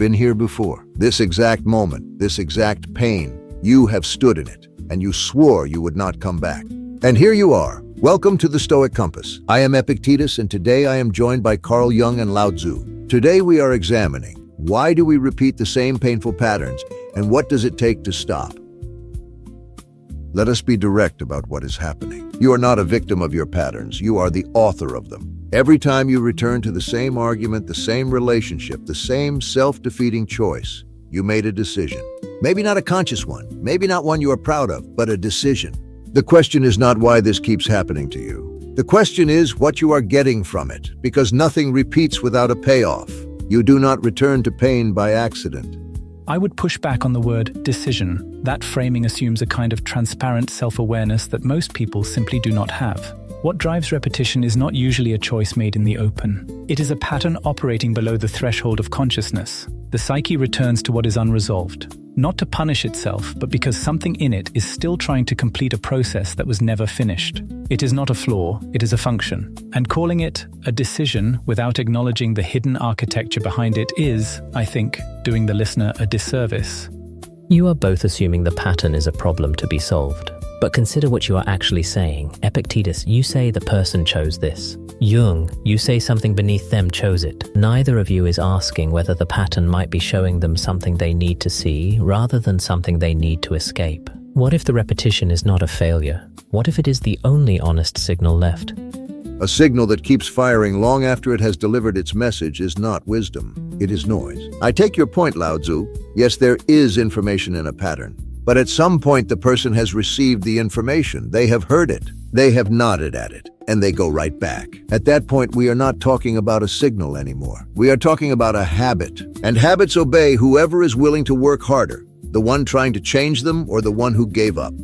been here before. This exact moment, this exact pain, you have stood in it, and you swore you would not come back. And here you are. Welcome to the Stoic Compass. I am Epictetus, and today I am joined by Carl Jung and Lao Tzu. Today we are examining, why do we repeat the same painful patterns, and what does it take to stop? Let us be direct about what is happening. You are not a victim of your patterns. You are the author of them. Every time you return to the same argument, the same relationship, the same self-defeating choice, you made a decision. Maybe not a conscious one, maybe not one you are proud of, but a decision. The question is not why this keeps happening to you. The question is what you are getting from it, because nothing repeats without a payoff. You do not return to pain by accident. I would push back on the word decision. That framing assumes a kind of transparent self-awareness that most people simply do not have. What drives repetition is not usually a choice made in the open. It is a pattern operating below the threshold of consciousness. The psyche returns to what is unresolved, not to punish itself, but because something in it is still trying to complete a process that was never finished. It is not a flaw, it is a function. And calling it a decision without acknowledging the hidden architecture behind it is, I think, doing the listener a disservice. You are both assuming the pattern is a problem to be solved. But consider what you are actually saying. Epictetus, you say the person chose this. Jung, you say something beneath them chose it. Neither of you is asking whether the pattern might be showing them something they need to see rather than something they need to escape. What if the repetition is not a failure? What if it is the only honest signal left? A signal that keeps firing long after it has delivered its message is not wisdom, it is noise. I take your point, Lao Tzu. Yes, there is information in a pattern. But at some point the person has received the information, they have heard it, they have nodded at it, and they go right back. At that point we are not talking about a signal anymore. We are talking about a habit. And habits obey whoever is willing to work harder, the one trying to change them or the one who gave up.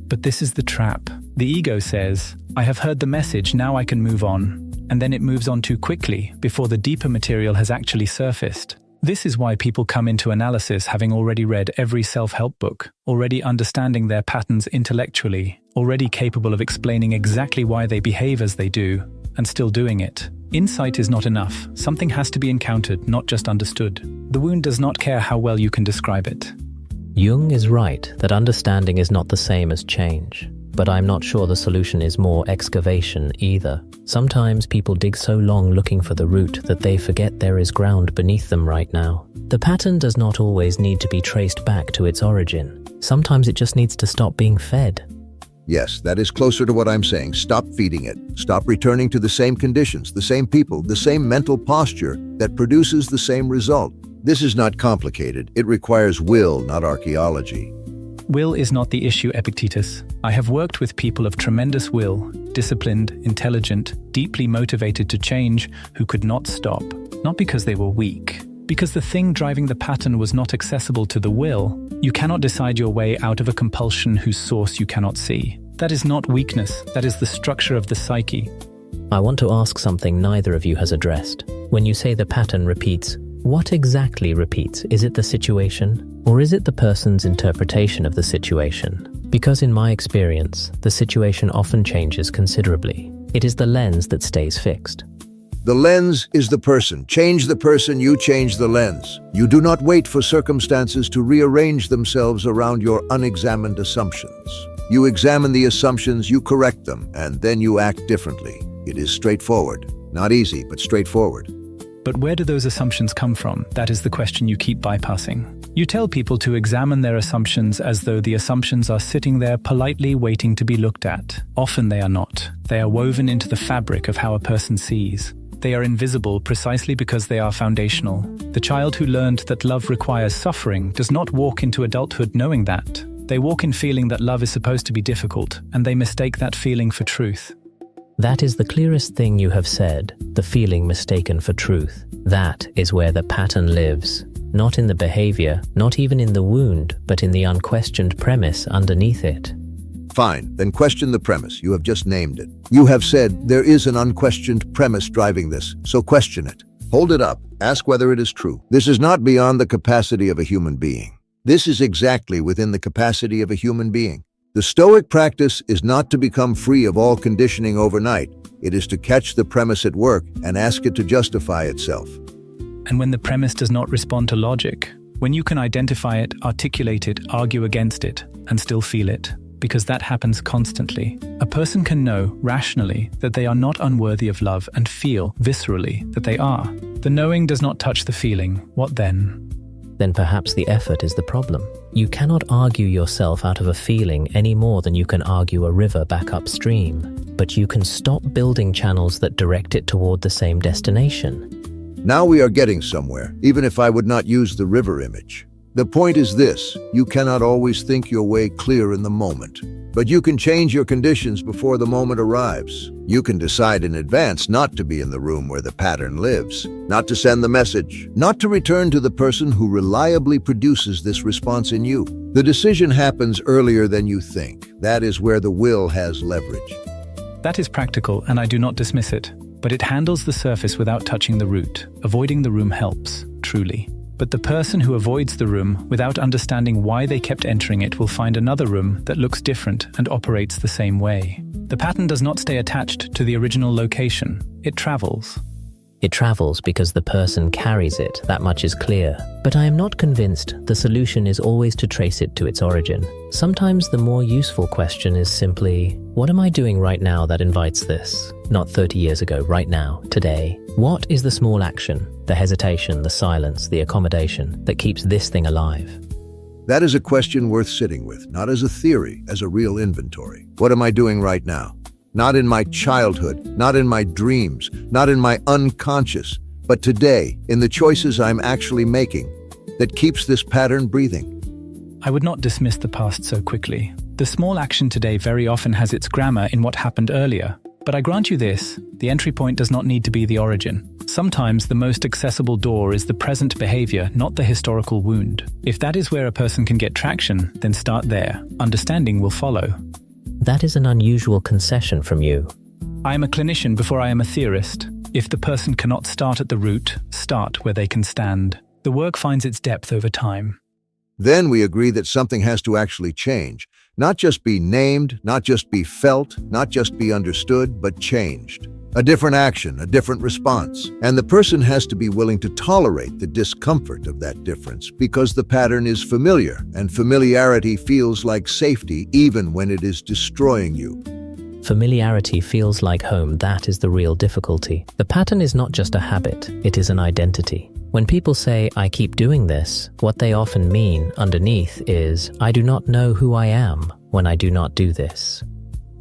But this is the trap. The ego says, I have heard the message, now I can move on. And then it moves on too quickly, before the deeper material has actually surfaced. This is why people come into analysis having already read every self-help book, already understanding their patterns intellectually, already capable of explaining exactly why they behave as they do, and still doing it. Insight is not enough. Something has to be encountered, not just understood. The wound does not care how well you can describe it. Jung is right that understanding is not the same as change. But I'm not sure the solution is more excavation either. Sometimes people dig so long looking for the root that they forget there is ground beneath them right now. The pattern does not always need to be traced back to its origin. Sometimes it just needs to stop being fed. Yes, that is closer to what I'm saying. Stop feeding it. Stop returning to the same conditions, the same people, the same mental posture that produces the same result. This is not complicated. It requires will, not archaeology. Will is not the issue, Epictetus. I have worked with people of tremendous will, disciplined, intelligent, deeply motivated to change, who could not stop. Not because they were weak. Because the thing driving the pattern was not accessible to the will. You cannot decide your way out of a compulsion whose source you cannot see. That is not weakness, that is the structure of the psyche. I want to ask something neither of you has addressed. When you say the pattern repeats, what exactly repeats? Is it the situation? Or is it the person's interpretation of the situation? Because in my experience, the situation often changes considerably. It is the lens that stays fixed. The lens is the person. Change the person, you change the lens. You do not wait for circumstances to rearrange themselves around your unexamined assumptions. You examine the assumptions, you correct them, and then you act differently. It is straightforward. Not easy, but straightforward. But where do those assumptions come from? That is the question you keep bypassing. You tell people to examine their assumptions as though the assumptions are sitting there politely waiting to be looked at. Often they are not. They are woven into the fabric of how a person sees. They are invisible precisely because they are foundational. The child who learned that love requires suffering does not walk into adulthood knowing that. They walk in feeling that love is supposed to be difficult, and they mistake that feeling for truth. That is the clearest thing you have said, the feeling mistaken for truth. That is where the pattern lives. Not in the behavior, not even in the wound, but in the unquestioned premise underneath it. Fine, then question the premise. You have just named it. You have said there is an unquestioned premise driving this, so question it. Hold it up. Ask whether it is true. This is not beyond the capacity of a human being. This is exactly within the capacity of a human being. The Stoic practice is not to become free of all conditioning overnight. It is to catch the premise at work and ask it to justify itself. And when the premise does not respond to logic, when you can identify it, articulate it, argue against it, and still feel it, because that happens constantly, a person can know, rationally, that they are not unworthy of love and feel, viscerally, that they are. The knowing does not touch the feeling. What then? Then perhaps the effort is the problem. You cannot argue yourself out of a feeling any more than you can argue a river back upstream. But you can stop building channels that direct it toward the same destination. Now we are getting somewhere, even if I would not use the river image. The point is this: you cannot always think your way clear in the moment. But you can change your conditions before the moment arrives. You can decide in advance not to be in the room where the pattern lives, not to send the message, not to return to the person who reliably produces this response in you. The decision happens earlier than you think. That is where the will has leverage. That is practical, and I do not dismiss it. But it handles the surface without touching the root. Avoiding the room helps, truly. But the person who avoids the room without understanding why they kept entering it will find another room that looks different and operates the same way. The pattern does not stay attached to the original location. It travels. It travels because the person carries it, that much is clear. But I am not convinced the solution is always to trace it to its origin. Sometimes the more useful question is simply, what am I doing right now that invites this? Not 30 years ago, right now, today. What is the small action, the hesitation, the silence, the accommodation that keeps this thing alive? That is a question worth sitting with, not as a theory, as a real inventory. What am I doing right now? Not in my childhood, not in my dreams, not in my unconscious, but today, in the choices I'm actually making, that keeps this pattern breathing. I would not dismiss the past so quickly. The small action today very often has its grammar in what happened earlier. But I grant you this, the entry point does not need to be the origin. Sometimes the most accessible door is the present behavior, not the historical wound. If that is where a person can get traction, then start there. Understanding will follow. That is an unusual concession from you. I am a clinician before I am a theorist. If the person cannot start at the root, start where they can stand. The work finds its depth over time. Then we agree that something has to actually change. Not just be named, not just be felt, not just be understood, but changed. A different action, a different response. And the person has to be willing to tolerate the discomfort of that difference because the pattern is familiar, and familiarity feels like safety even when it is destroying you. Familiarity feels like home, that is the real difficulty. The pattern is not just a habit, it is an identity. When people say, I keep doing this, what they often mean underneath is, I do not know who I am when I do not do this.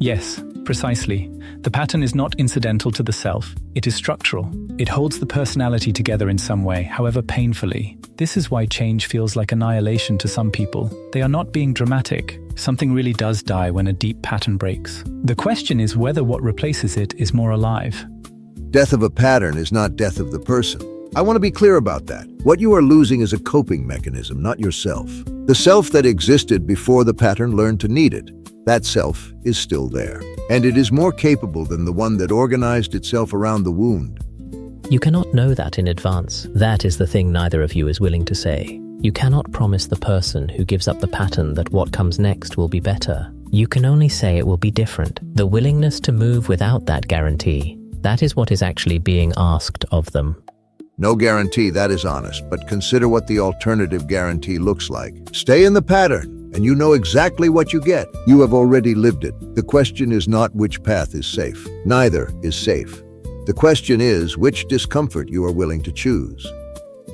Yes, precisely. The pattern is not incidental to the self. It is structural. It holds the personality together in some way, however painfully. This is why change feels like annihilation to some people. They are not being dramatic. Something really does die when a deep pattern breaks. The question is whether what replaces it is more alive. Death of a pattern is not death of the person. I want to be clear about that. What you are losing is a coping mechanism, not yourself. The self that existed before the pattern learned to need it. That self is still there. And it is more capable than the one that organized itself around the wound. You cannot know that in advance. That is the thing neither of you is willing to say. You cannot promise the person who gives up the pattern that what comes next will be better. You can only say it will be different. The willingness to move without that guarantee, that is what is actually being asked of them. No guarantee, that is honest, but consider what the alternative guarantee looks like. Stay in the pattern, and you know exactly what you get. You have already lived it. The question is not which path is safe. Neither is safe. The question is which discomfort you are willing to choose.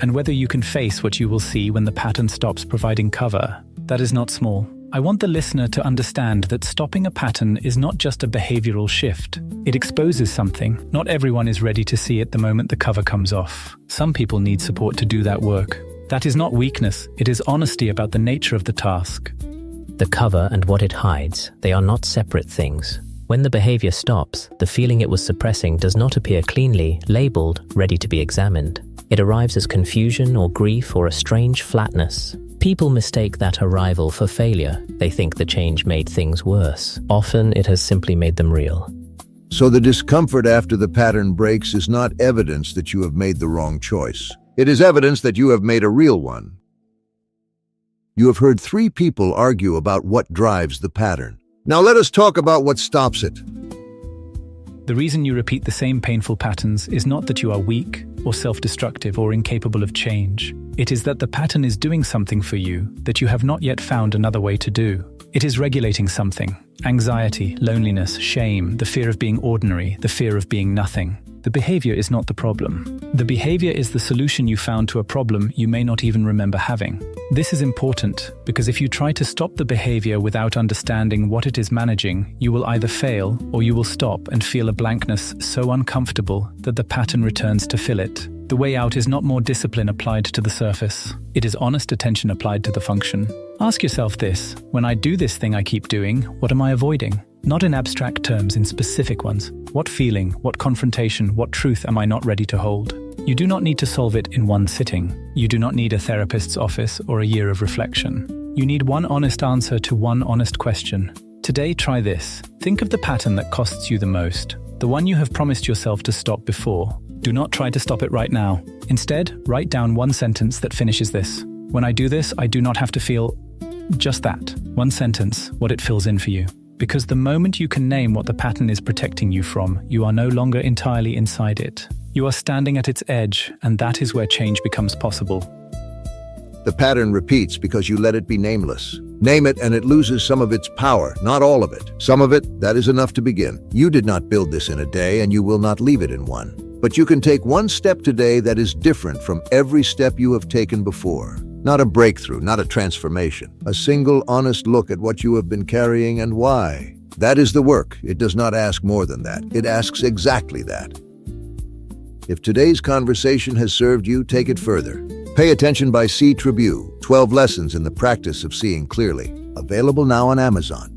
And whether you can face what you will see when the pattern stops providing cover. That is not small. I want the listener to understand that stopping a pattern is not just a behavioral shift. It exposes something. Not everyone is ready to see it the moment the cover comes off. Some people need support to do that work. That is not weakness, it is honesty about the nature of the task. The cover and what it hides, they are not separate things. When the behavior stops, the feeling it was suppressing does not appear cleanly, labeled, ready to be examined. It arrives as confusion or grief or a strange flatness. People mistake that arrival for failure. They think the change made things worse. Often it has simply made them real. So the discomfort after the pattern breaks is not evidence that you have made the wrong choice. It is evidence that you have made a real one. You have heard 3 people argue about what drives the pattern. Now let us talk about what stops it. The reason you repeat the same painful patterns is not that you are weak, or self-destructive or incapable of change. It is that the pattern is doing something for you that you have not yet found another way to do. It is regulating something: anxiety, loneliness, shame, the fear of being ordinary, the fear of being nothing. The behavior is not the problem. The behavior is the solution you found to a problem you may not even remember having. This is important because if you try to stop the behavior without understanding what it is managing, you will either fail or you will stop and feel a blankness so uncomfortable that the pattern returns to fill it. The way out is not more discipline applied to the surface. It is honest attention applied to the function. Ask yourself this: when I do this thing I keep doing, what am I avoiding? Not in abstract terms, in specific ones. What feeling, what confrontation, what truth am I not ready to hold? You do not need to solve it in one sitting. You do not need a therapist's office or a year of reflection. You need one honest answer to one honest question. Today, try this. Think of the pattern that costs you the most, the one you have promised yourself to stop before. Do not try to stop it right now. Instead, write down one sentence that finishes this. When I do this, I do not have to feel just that. One sentence, what it fills in for you. Because the moment you can name what the pattern is protecting you from, you are no longer entirely inside it. You are standing at its edge, and that is where change becomes possible. The pattern repeats because you let it be nameless. Name it and it loses some of its power, not all of it. Some of it, that is enough to begin. You did not build this in a day and you will not leave it in one. But you can take one step today that is different from every step you have taken before. Not a breakthrough, not a transformation. A single honest look at what you have been carrying and why. That is the work. It does not ask more than that. It asks exactly that. If today's conversation has served you, take it further. Pay Attention by C. Tribune, 12 Lessons in the Practice of Seeing Clearly. Available now on Amazon.